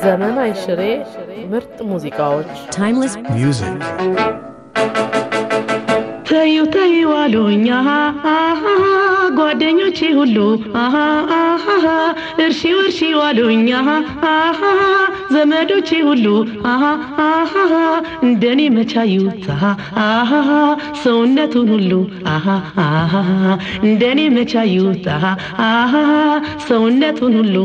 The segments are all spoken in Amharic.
ዘመን አይሽሬ ምርጥ ሙዚቃዎች timeless music ተዩ አሉኛ ጓደኞቼ ሁሉ እርሺ አሉኛ ዘመዶቼ ሁሉ እንደኔ መቻዩታ ሰውነቱን ሁሉ እንደኔ መቻዩታ ሰውነቱን ሁሉ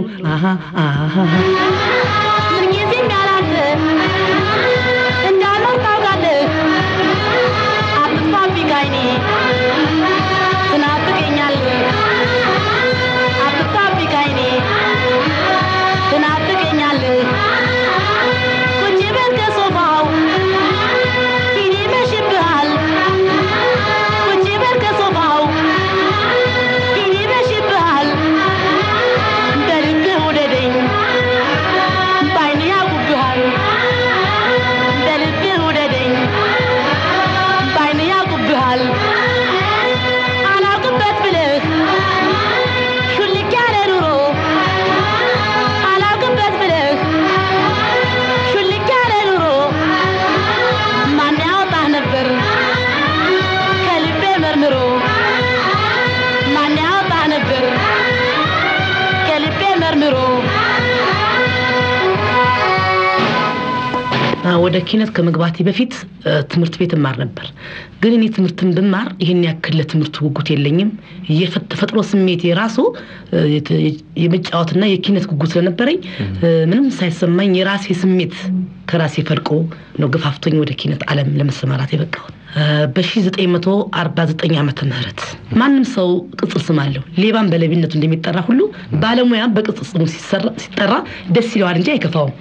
ወደ ኪነት ከመግባቴ በፊት ትምርት ቤት ማር ነበር ግን እኔ ትምርትን በማር ይሄን ያክል ለትምርቱ ጉጉት የለኝም የፈጥሮ ስሜት የራሱ የመጫወትና የኪነት ጉጉት ስለነበረኝ ምንም ሳይሰማኝ የራሴ ስሜት ከራሴ ፈልቆ ነው ገፋፍቶኝ ወደ ኪነት ዓለም ለመሰማራት የበቃው በ1949 ዓመተ ምህረት ማንንም ሰው ቅጽል ስም አለው ሌባን በለቢነቱ እንደሚጠራ ሁሉ ባለሙያ በቅጽል ስሙ ሲጠራ ደስ ይለዋል እንጂ አይከፋውም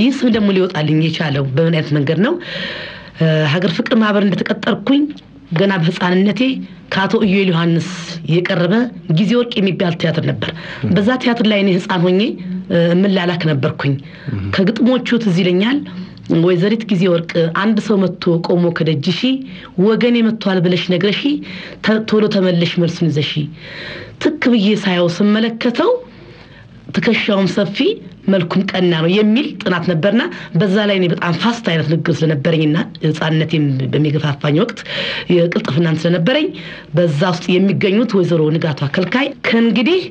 ይህ ስም ደግሞ ሊወጣልኝ የቻለው በምን አይነት መንገድ ነው ሀገር ፍቅር ማህበር እንደተቀጠርኩኝ ገና በህፃንነቴ ካቶ ኢዩኤል ዮሐንስ የቀረበ ጊዜ ወርቅ የሚባል ቲያትር ነበር በዛ ቲያትር ላይ እኔ ህፃን ሆኜ ምላላክ ነበርኩኝ ከግጥሞቹ ትዝ ይለኛል ወይዘሪት ጊዜ ወርቅ አንድ ሰው መጥቶ ቆሞ ከደጅሺ ወገኔ መጥቷል ብለሽ ነግረሺ ቶሎ ተመለሽ መልሱን ይዘሺ ትክብዬ ሳይው ስመለከተው ተከሻውም ሰፊ መልኩም ቀና ነው የሚል ጥናት ነበርና በዛ ላይ እኔ በጣም ፋስት አይነት ንግግር ስለነበረኝና ህፃንነቴም በሚገፋፋኝ ወቅት የቅልጥፍናም ስለነበረኝ በዛ ውስጥ የሚገኙት ወይዘሮ ንጋቷ ከልካይ ከእንግዲህ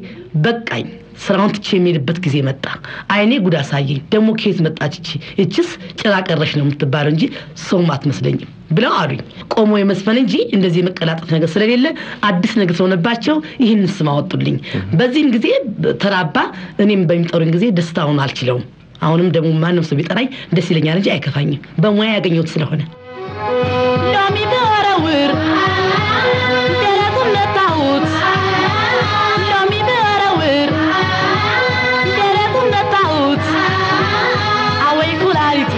በቃኝ ስራውን ትቼ የሚልበት ጊዜ መጣ አይኔ ጉዳ ሳየኝ ደሞ ከየት መጣች እቺስ ጭራ ቀረሽ ነው የምትባለው እንጂ ሰው ማትመስለኝም ብለው አሉኝ ቆሞ የመስፈን እንጂ እንደዚህ መቀላጠፍ ነገር ስለሌለ አዲስ ነገር ስለሆነባቸው ይሄን ስም አወጡልኝ በዚህም ጊዜ ተራባ እኔም በሚጠሩኝ ጊዜ ደስታውን አልችለውም አሁንም ደግሞ ማንም ሰው ቢጠራኝ ደስ ይለኛል እንጂ አይከፋኝም በሙያ ያገኘሁት ስለሆነ ሎሚ በወረውር ደረቱን ለታውት ሎሚ በወረውር ደረቱን ለታውት አወይ ኩላሊቱ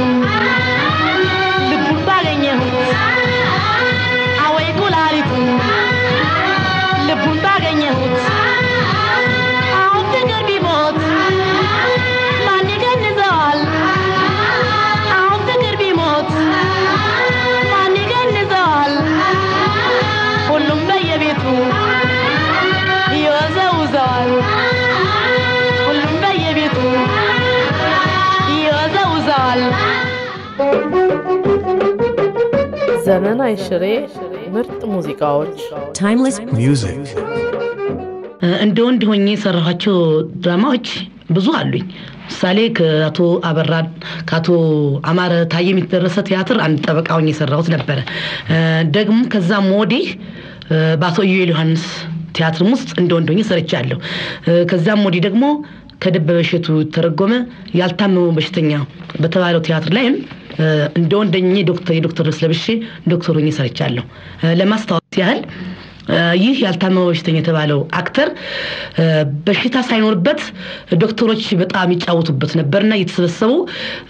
ልቡን ባገኘሁት አወይ ኩላሊቱ ልቡን ባገኘሁት አሁን ፍቅር ቢሞት ማን ይገንዘዋል አሁን ፍቅር ቢሞት ማን ይገንዘዋል ሁሉም በየቤቱ ይወዘውዘዋል ሁሉም በየቤቱ ይወዘውዘዋል ዘመን አይሽሬ ምርጥ ሙዚቃዎች timeless music እንደ ወንድ ሆኜ ሰራኋቸው ድራማዎች ብዙ አሉኝ ምሳሌ ከአቶ አበራድ ከአቶ አማረ ታዬ የሚደረሰ ቲያትር አንድ ጠበቃ ሆኜ ሰራሁት ነበር ደግሞ ከዛ ሞዴ ባቶ ኢዩኤል ዮሐንስ ቲያትር ውስጥ እንደ ወንድ ሆኜ ሰርቻለሁ ከዛም ሞዴ ደግሞ ከደበበሸቱ ተረጎመ ያልታመመው በሽተኛ በተባለው ቲያትር ላይም እንደ ወንደኛ ዶክተር ስለብሼ ዶክተር ሆኜ ሰርቻለሁ ለማስታወስ ያህል ይህ ያልታመመው በሽተኛ የተባለው አክተር በሽታ ሳይኖርበት ዶክተሮች በጣም ይጫወቱበት ነበርና እየተሰበሰቡ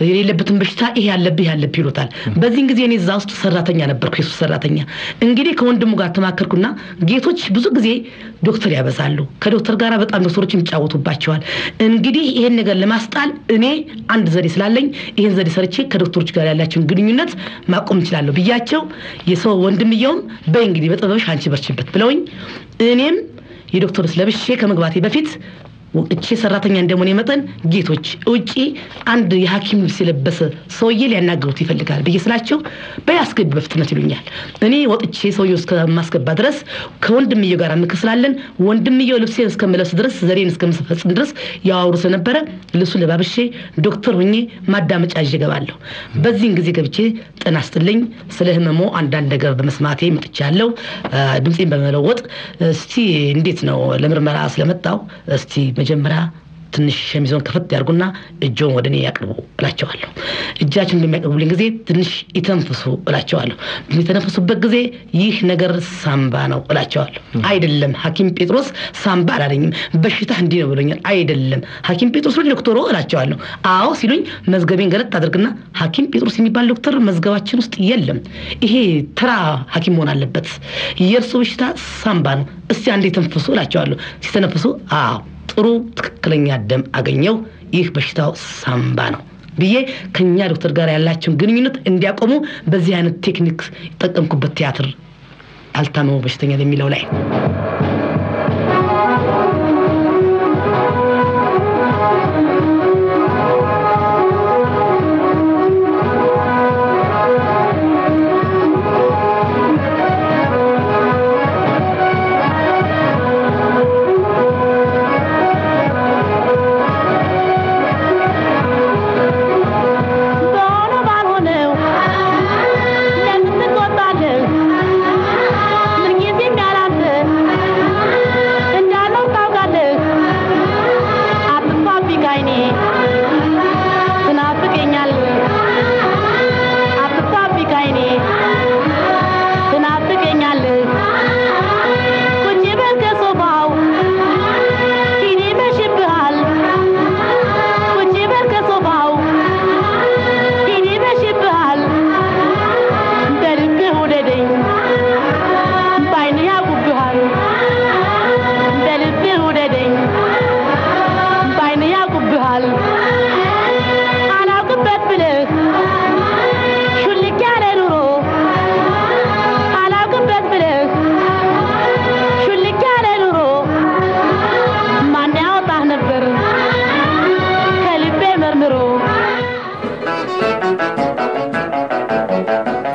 የሌለበትን በሽታ ይሄ ያለብህ ይሉታል በዚህን ጊዜ እኔ እዛው ውስጥ ሰራተኛ ነበርኩ የሱ ሰራተኛ እንግዲህ ከወንድሙ ጋር ተማከርኩና ጌቶች ብዙ ጊዜ ዶክተር ያበዛሉ ከዶክተር ጋር በጣም ዶክተሮች ይጫወቱባቸዋል እንግዲህ ይሄን ነገር ለማስጣል እኔ አንድ ዘዴ ስላለኝ ይሄን ዘዴ ሰርቼ ከዶክተሮች ጋር ያላችሁን ግንኙነት ማቆም ይችላልው ብያቸው የሰው ወንድምየው በእንግዲህ በጥበብሽ አንቺ በርቺበት ብለውኝ እኔም የዶክተር ስለብሼ ከመግባቴ በፊት እቺ ሰራተኛ እንደሆነ መጠን ጌቶች ውጪ አንድ የሐኪም ልብስ የለበሰ ሰውዬ ሊያናግሩት ይፈልጋል በየስላቸው በያስገብ በፍጥነት ይሉኛል እኔ ወጥቼ ሰውዬው እስከማስገባ ድረስ ከወንድምየው ጋር ምክስላለን ወንድምየው ልብሴን እስከመለስ ድረስ ዘሬን እስከምፈጽም ድረስ ያወሩ ስለነበረ ልብሱን ለባብሼ ዶክተር ሆኜ ማዳመጫ ይገባለሁ በዚህን ጊዜ ገብቼ ጥናስትልኝ ስለ ህመሙ አንዳንድ ነገር በመስማቴ መጥቻለሁ ድምጼን በመለወጥ እስቲ እንዴት ነው ለምርመራ ስለመጣው እስቲ መጀመሪያ ትንሽ ሸሚዞን ከፈት ያርጉና እጆን ወደኔ ያቅርቡ እላቸዋለሁ እጃችን በሚያቀርቡልኝ ጊዜ ትንሽ ይተንፍሱ እላቸዋለሁ በሚተነፍሱበት ጊዜ ይህ ነገር ሳምባ ነው እላቸዋለሁ አይደለም ሐኪም ጴጥሮስ ሳምባ አላለኝም በሽታ እንዲህ ነው ብሎኛል አይደለም ሐኪም ጴጥሮስ ዶክተሩ እላቸዋለሁ አዎ ሲሉኝ መዝገቤን ገለጥ አድርግና ሐኪም ጴጥሮስ የሚባል ዶክተር መዝገባችን ውስጥ የለም ይሄ ተራ ሐኪም ሆነ አለበት የእርሱ በሽታ ሳምባ ነው እስቲ አንዴ ተንፍሱ እላቸዋለሁ ሲተነፍሱ አዎ ጥሩ ትክክለኛ ደም አገኘው ይህ በሽታው ሳምባ ነው ብዬ ከኛ ዶክተር ጋር ያላችሁን ግንኙነት እንዲያቆሙ በዚህ አይነት ቴክኒክ ተጠቀምኩበት ቲያትር አልታመው በሽተኛ የሚለው ላይ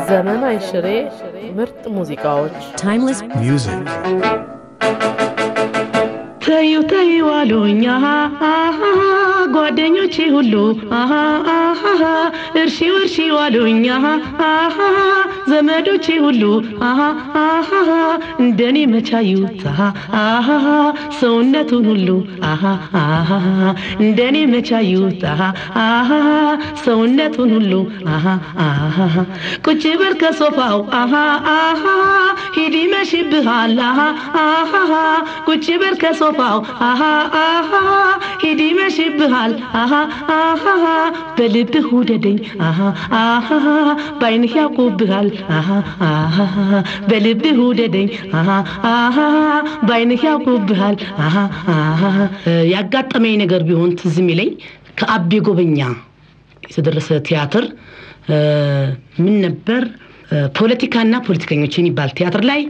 ዘመናዊ ሽሬ ምርጥ ሙዚቃዎች timeless music ተዩ ተዩ አሉኛ ጓደኞቼ ሁሉ እርሺ አሉኛ ዘመዶቼ ሁሉ እንደኔ መቻዩት ሰውነቱን ሁሉ እንደኔ መቻዩት ሰውነቱን ሁሉ ቁጭ በል ከሶፋው ሂድ ይመሽብሃል ቁጭ በል ከሶፋው ሂድ ይመሽብሃል በልብህ ውደደኝ ባይንህ ያውቁብሃል በልብህ ውደደኝ ባይንህ ያውቁብሃል ያጋጠመኝ ነገር ቢሆን ትዝ የሚለኝ ከአቤ ጎበኛ የተደረሰ ቲያትር ምን ነበር ፖለቲካና ፖለቲከኞች የሚባል ቲያትር ላይ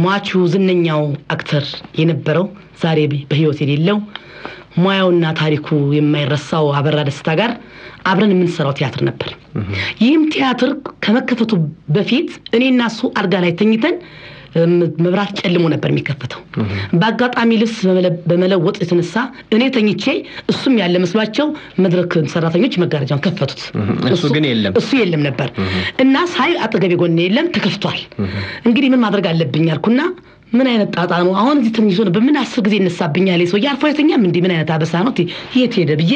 ሟቹ ዝነኛው አክተር የነበረው ዛሬ በህይወት የሌለው ሙያውና ታሪኩ የማይረሳው አበራ ደስታ ጋር አብረን የምንሰራው ቲያትር ነበር ይህም ቲያትር ከመከፈቱ በፊት እኔና እሱ አልጋ ላይ ተኝተን መብራት ጨልሞ ነበር የሚከፈተው በአጋጣሚ ልብስ በመለወጥ የተነሳ እኔ ተኝቼ እሱም ያለ መስሏቸው መድረክ ሰራተኞች መጋረጃውን ከፈቱት እሱ የለም ነበር እና ሳይ አጠገቤ ጎን የለም ተከፍቷል እንግዲህ ምን ማድረግ አለብኝ አልኩና ምን አይነት ጣጣ ነው አሁን እዚህ ትንሽ ነው በምን 10 ጊዜ እንሳብኛል ሰው ያርፎ የተኛም እንዴ ምን አይነት አበሳ ነው የት ሄደ ብዬ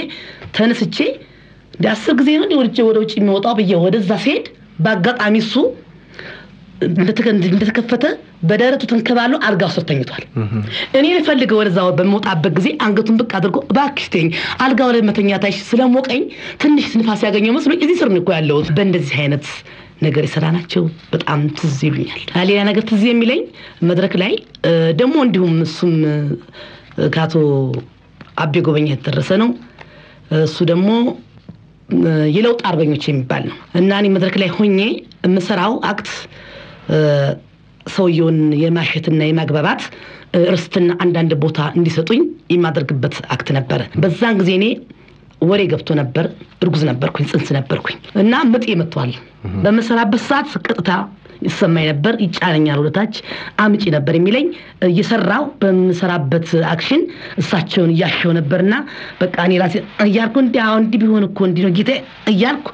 ተነስቼ ደ10 ጊዜ ነው ወደ ውጭ የሚወጣው ብዬ ወደዛ ሲሄድ በአጋጣሚ እሱ እንደተከፈተ በደረቱ ተንከባሎ አልጋው ስር ተኝቷል እኔ ልፈልገው ወደዛው በመውጣበት ጊዜ አንገቱን ብቅ አድርጎ ባክሽተኝ አልጋው ላይ መተኛታሽ ስለሞቀኝ ትንሽ ንፋስ ያገኘው መስሎኝ እዚህ ስር ነው ያለው በእንደዚህ አይነት ነገር ይሰራናቸው በጣም ትዝ ይሉኛል ሌላ ነገር ትዝ የሚለኝ መድረክ ላይ ደሞ እንዲሁም እሱም ካቶ አቤ ጎበኛ የተደረሰ ነው እሱ ደሞ የለውጥ አርበኞች የሚባል ነው እና እኔ መድረክ ላይ ሆኜ የምሰራው አክት ሰውየውን የማሸትና የማግባባት ርስትና አንዳንድ ቦታ እንዲሰጡኝ የማደርግበት አክት ነበር በዛን ጊዜ እኔ ወሬ ገብቶ ነበር እርጉዝ ነበርኩኝ ጽንስ ነበርኩኝ እና ምጥ ይመጣል በመሰራበት ሰዓት ቀጥታ ይሰማኝ ነበር ይጫነኛል ወደታች አምጪ ነበር የሚለኝ እየሰራው በመሰራበት አክሽን እሳቸውን ያሻው ነበርና በቃ እኔ ራሴ እያልኩ እንዴ ቢሆን እኮ እንዴ ነው ጌታ እያልኩ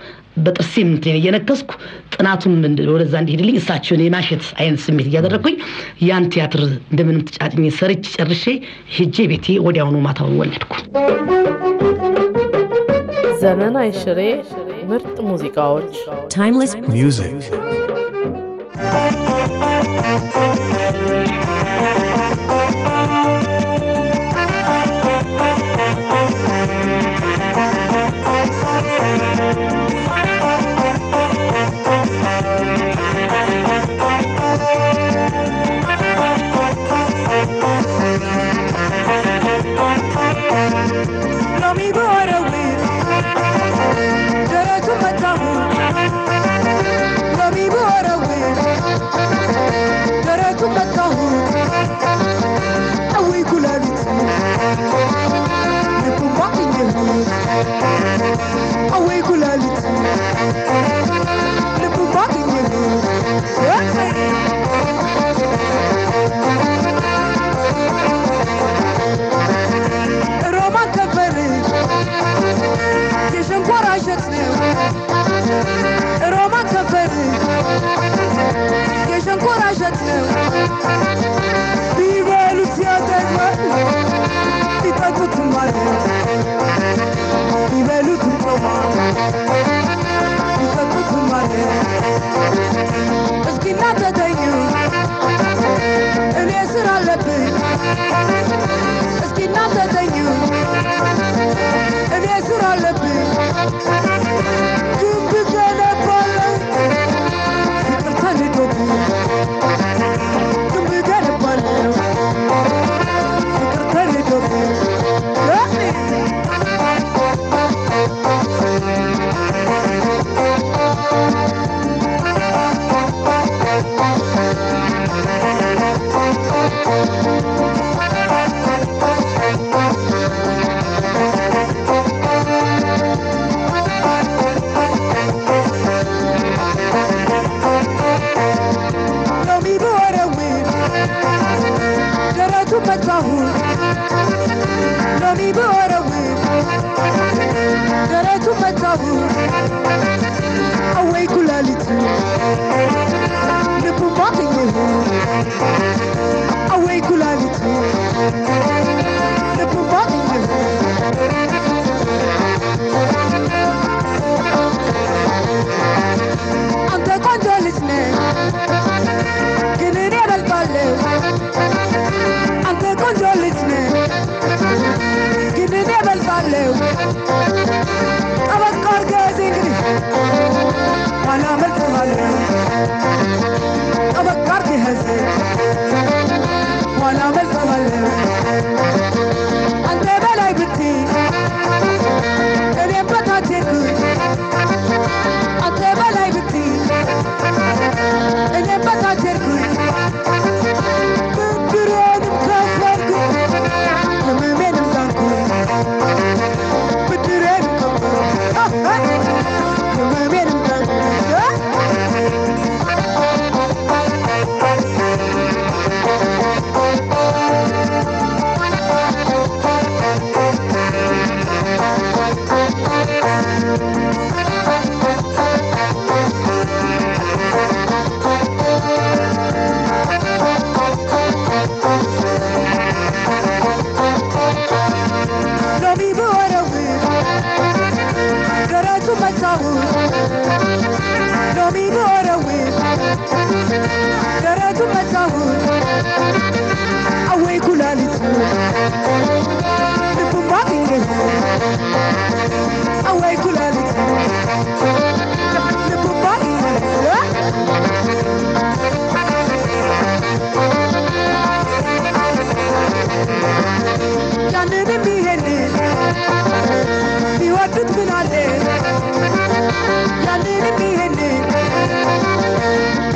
በጥርሴም እንትን እየነከስኩ ጥናቱም ወደዛ እንዲሄድልኝ እሳቸውን የማሸት አይነት ስሜት እያደረኩኝ ያን ቲያትር እንደምንም ተጫጭኝ ሰርች ጨርሼ ሄጄ ቤቴ ወዲያውኑ ማታውን ወለድኩ ዘመናዊ ሽሬ ምርጥ ሙዚቃዎች timeless music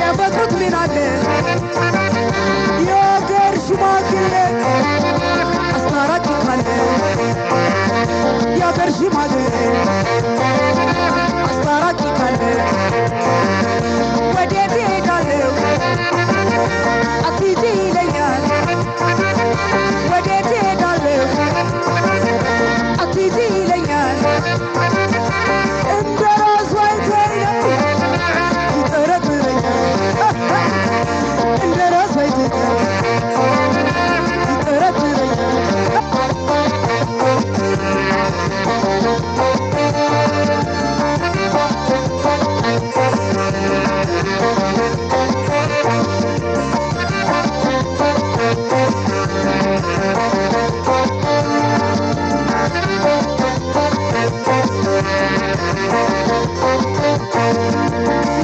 የፈጥሩት ምን አለ የአገር ሽማግሌ አስታራቂ ካለ የአገር ሽማግሌ አስታራቂ ካለ ወዴት እሄዳለሁ አትሂጂ ይለኛል ወዴት እሄዳለሁ አትሂጂ ይለኛል እንደ ራሱ አይቶኝ ነው ይጠረጥረኛል እንደ ራሱ አይቶኝ ይጠረጥረኛል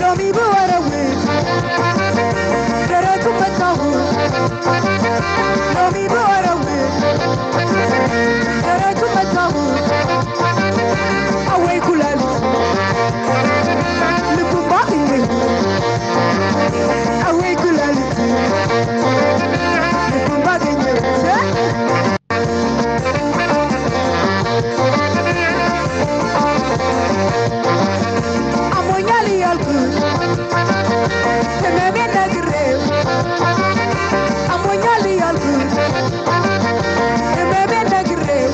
ሎሚ ብወረውር ደረቱን መታሁት ሎሚ ብወረውር ደረቱን መታሁት አወይ ኩላሊት ልቡን ባገኘሁ አወይ ኩላሊት ልቡን ባገኘሁ አሞኛል እያልኩት ህመሜን ነግሬው አሞኛል እያልኩት ህመሜን ነግሬው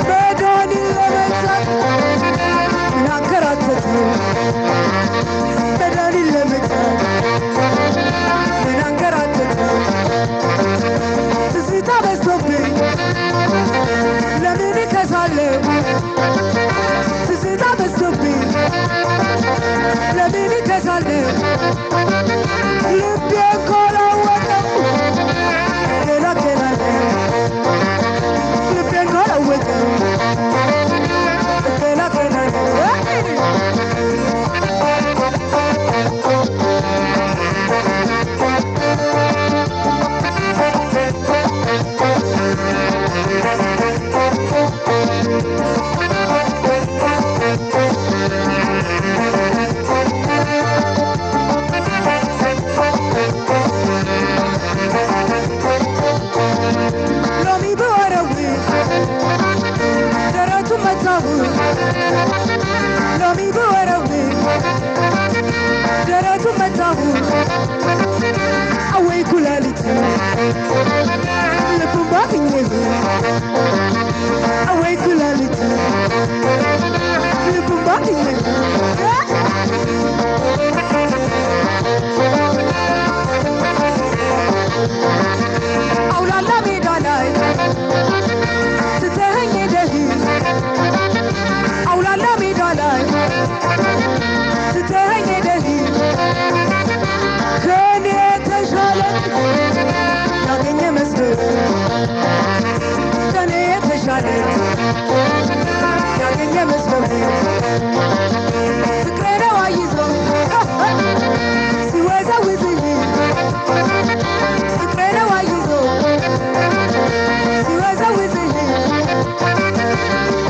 መድኃኒት ለመግዛት ምን አንከራተተው መድኃኒት ለመግዛት ምን አንከራተተው ትዝታ በዝቶብኝ ለምን እከሳለሁ ትዝታ በዝቶብኝ ለምን እከሳለሁ ልቤን ካላወቀው እገላገላለሁ ልቤን ካላወቀው እገላገላለሁ ሎሚ ብወረውር ደረቱን መታሁት ሎሚ ብወረውር ደረቱን መታሁት አወይ ኩላሊት ልቡን ባገኘሁ አወይ ኩላሊት ልቡን ባገኘሁ አውላላ ሜዳ ላይ ትተኸኝ ሄደህ አውላላ ሜዳ ላይ ትተኸኝ ሄደህ ከእኔ የተሻለ ያገኘ መስሎህ ከእኔ የተሻለ ያገኘ መስሎህ ፍቅሬ ነው አይዞ ሲወዘውዝህ ፍቅሬ ነው አይዞ ሲወዘውዝህ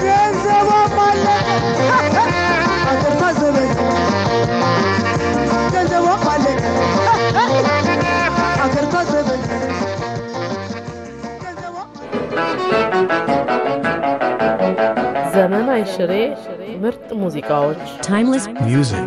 ገንዘቧም አለቀ አገር ታዘበኝ ገንዘቧም አለቀ አገር ታዘበኝ ዘመን አይሽሬ ምርጥ ሙዚቃዎች Timeless music.